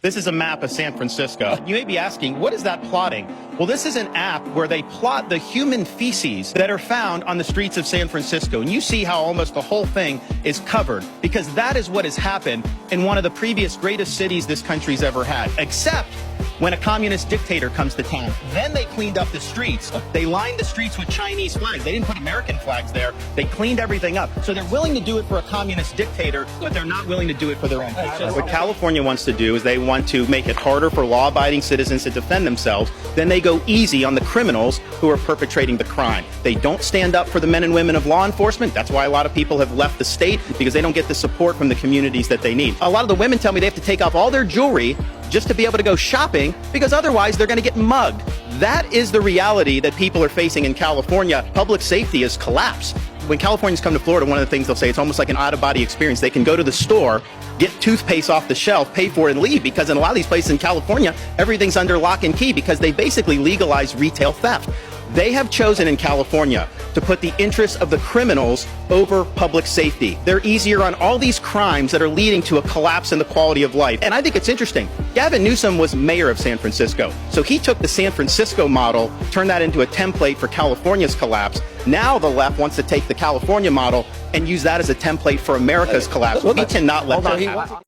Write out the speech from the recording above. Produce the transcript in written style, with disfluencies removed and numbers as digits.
This is a map of San Francisco. You may be asking, what is that plotting? Well, this is an app where they plot the human feces that are found on the streets of San Francisco. And you see how almost the whole thing is covered, because that is what has happened in one of the previous greatest cities this country's ever had, except when a communist dictator comes to town. Then they cleaned up the streets. They lined the streets with Chinese flags. They didn't put American flags there. They cleaned everything up. So they're willing to do it for a communist dictator, but they're not willing to do it for their own people. What California wants to do is they want to make it harder for law-abiding citizens to defend themselves. Then they go easy on the criminals who are perpetrating the crime. They don't stand up for the men and women of law enforcement. That's why a lot of people have left the state, because they don't get the support from the communities that they need. A lot of the women tell me they have to take off all their jewelry just to be able to go shopping, because otherwise they're going to get mugged. That is the reality that people are facing in California. Public safety has collapsed. When Californians come to Florida, one of the things they'll say, it's almost like an out-of-body experience. They can go to the store, get toothpaste off the shelf, pay for it, and leave, because in a lot of these places in California, everything's under lock and key because they basically legalized retail theft. They have chosen in California to put the interests of the criminals over public safety. They're easier on all these crimes that are leading to a collapse in the quality of life. And I think it's interesting. Gavin Newsom was mayor of San Francisco. So he took the San Francisco model, turned that into a template for California's collapse. Now the left wants to take the California model and use that as a template for America's collapse. We cannot let that happen.